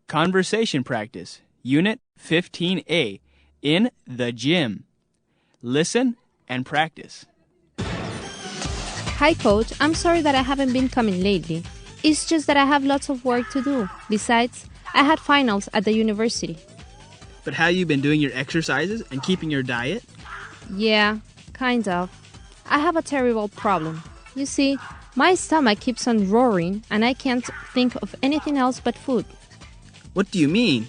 Conversation practice, Unit 15A, in the gym. Listen and practice. Hi, Coach. I'm sorry that I haven't been coming lately. It's just that I have lots of work to do. Besides, I had finals at the university. But have you been doing your exercises and keeping your diet? Yeah, kind of. I have a terrible problem. You see, my stomach keeps on roaring and I can't think of anything else but food. What do you mean?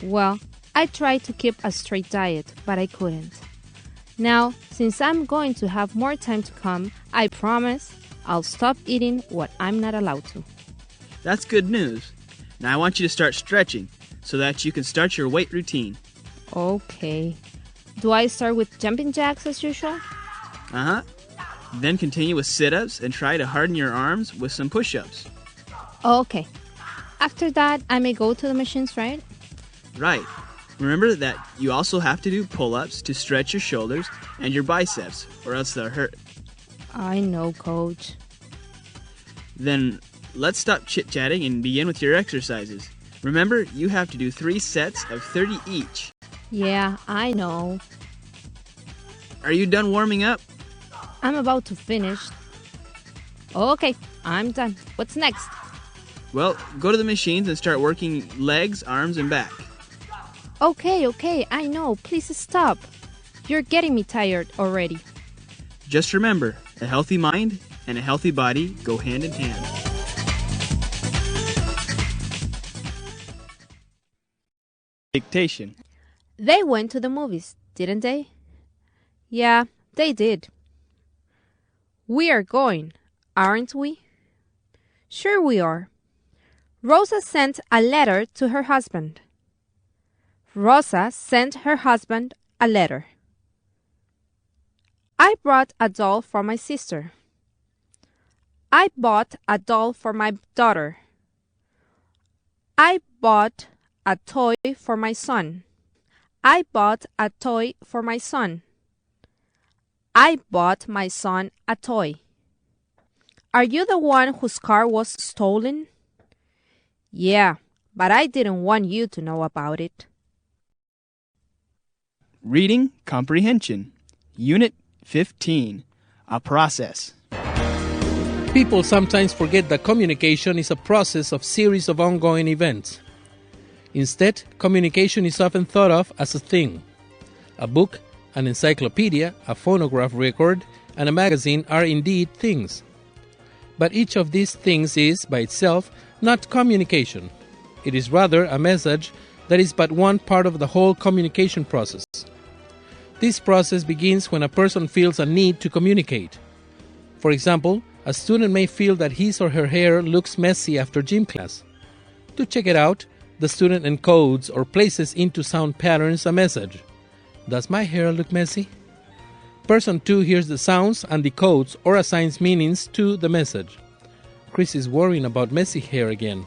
Well, I tried to keep a straight diet, but I couldn't. Now, since I'm going to have more time to come, I promise I'll stop eating what I'm not allowed to. That's good news. Now I want you to start stretching so that you can start your weight routine. Okay. Do I start with jumping jacks as usual? Uh-huh. Then continue with sit-ups and try to harden your arms with some push-ups. Okay. After that, I may go to the machines, right? Right. Remember that you also have to do pull-ups to stretch your shoulders and your biceps, or else they'll hurt. I know, Coach. Then let's stop chit-chatting and begin with your exercises. Remember, you have to do 3 sets of 30 each. Yeah, I know. Are you done warming up? I'm about to finish. Okay, I'm done. What's next? Well, go to the machines and start working legs, arms, and back. Okay, I know. Please stop. You're getting me tired already. Just remember, a healthy mind and a healthy body go hand in hand. Dictation. They went to the movies, didn't they? Yeah, they did. We are going, aren't we? Sure we are. Rosa sent a letter to her husband. Rosa sent her husband a letter. I brought a doll for my sister. I bought a doll for my daughter. I bought a toy for my son. I bought a toy for my son. I bought my son a toy. Are you the one whose car was stolen? Yeah, but I didn't want you to know about it. Reading Comprehension, Unit 15, a process. People sometimes forget that communication is a process of series of ongoing events. Instead, communication is often thought of as a thing. A book, an encyclopedia, a phonograph record, and a magazine are indeed things. But each of these things is, by itself, not communication. It is rather a message that is but one part of the whole communication process. This process begins when a person feels a need to communicate. For example, a student may feel that his or her hair looks messy after gym class. To check it out, the student encodes or places into sound patterns a message. Does my hair look messy? Person 2 hears the sounds and decodes or assigns meanings to the message. Chris is worrying about messy hair again.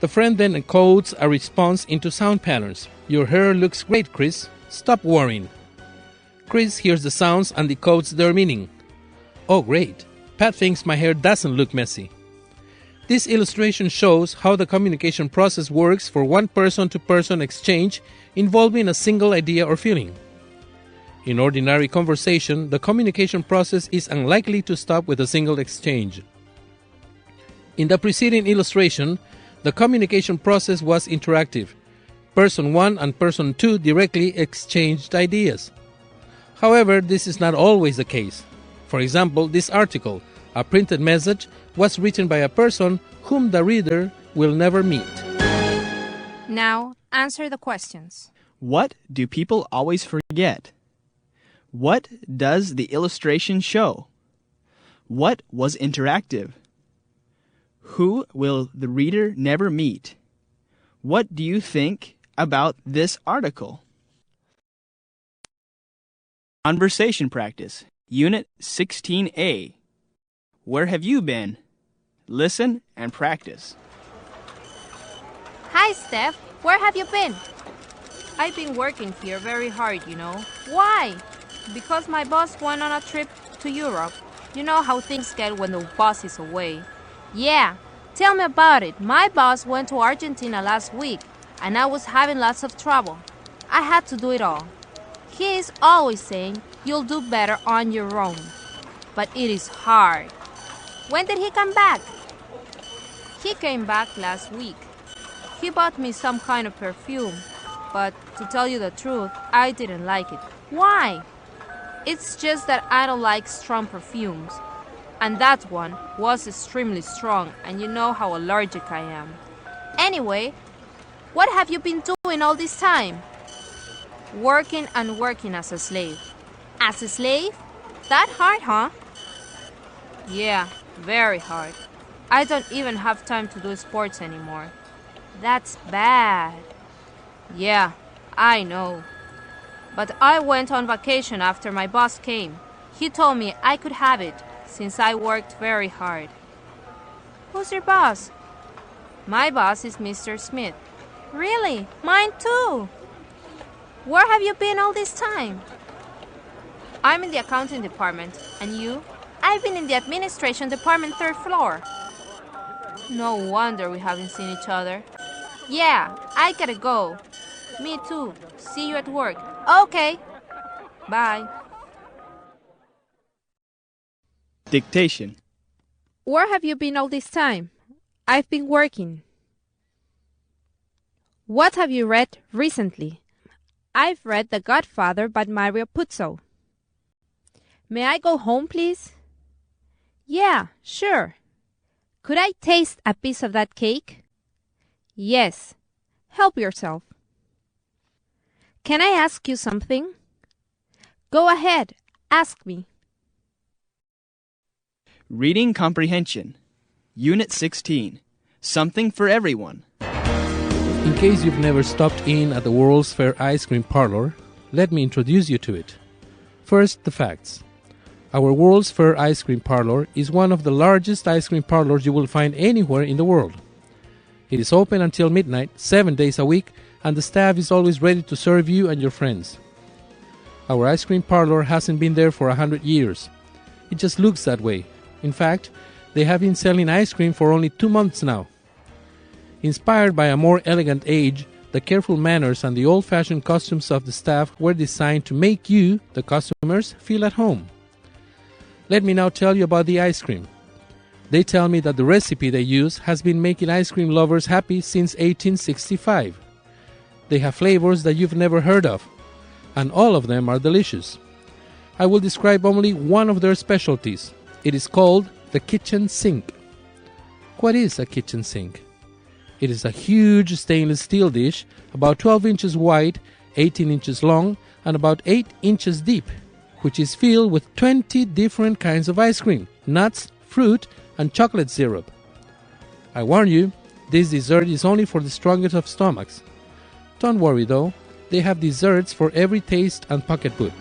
The friend then encodes a response into sound patterns. Your hair looks great, Chris. Stop worrying. Chris hears the sounds and decodes their meaning. Oh, great. Pat thinks my hair doesn't look messy. This illustration shows how the communication process works for one person-to-person exchange involving a single idea or feeling. In ordinary conversation, the communication process is unlikely to stop with a single exchange. In the preceding illustration, the communication process was interactive. Person 1 and Person 2 directly exchanged ideas. However, this is not always the case. For example, this article, a printed message, was written by a person whom the reader will never meet. Now, answer the questions. What do people always forget? What does the illustration show? What was interactive? Who will the reader never meet? What do you think about this article? Conversation practice, Unit 16A. Where have you been? Listen and practice. Hi, Steph. Where have you been? I've been working here very hard, you know. Why? Because my boss went on a trip to Europe. You know how things get when the boss is away. Yeah, Tell me about it. My boss went to Argentina last week, and I was having lots of trouble. I had to do it all. He is always saying, you'll do better on your own. But it is hard. When did he come back? He came back last week. He bought me some kind of perfume, but to tell you the truth, I didn't like it. Why? It's just that I don't like strong perfumes. And that one was extremely strong, and you know how allergic I am. Anyway, what have you been doing all this time? Working and working as a slave. As a slave? That hard, huh? Yeah, very hard. I don't even have time to do sports anymore. That's bad. Yeah, I know. But I went on vacation after my boss came. He told me I could have it since I worked very hard. Who's your boss? My boss is Mr. Smith. Really? Mine too. Where have you been all this time? I'm in the accounting department. And you? I've been in the administration department, 3rd floor. No wonder we haven't seen each other. Yeah, I gotta go. Me too. See you at work. Okay. Bye. Dictation. Where have you been all this time? I've been working. What have you read recently? I've read The Godfather by Mario Puzo. May I go home, please? Yeah, sure. Could I taste a piece of that cake? Yes. Help yourself. Can I ask you something? Go ahead. Ask me. Reading Comprehension. Unit 16. Something for everyone. In case you've never stopped in at the World's Fair ice cream parlor, let me introduce you to it. First, the facts. Our World's Fair ice cream parlor is one of the largest ice cream parlors you will find anywhere in the world. It is open until midnight, 7 days a week, and the staff is always ready to serve you and your friends. Our ice cream parlor hasn't been there for 100 years. It just looks that way. In fact, they have been selling ice cream for only 2 months now. Inspired by a more elegant age, the careful manners and the old-fashioned costumes of the staff were designed to make you, the customers, feel at home. Let me now tell you about the ice cream. They tell me that the recipe they use has been making ice cream lovers happy since 1865. They have flavors that you've never heard of, and all of them are delicious. I will describe only one of their specialties. It is called the kitchen sink. What is a kitchen sink? It is a huge stainless steel dish, about 12 inches wide, 18 inches long, and about 8 inches deep, which is filled with 20 different kinds of ice cream, nuts, fruit, and chocolate syrup. I warn you, this dessert is only for the strongest of stomachs. Don't worry though, they have desserts for every taste and pocketbook.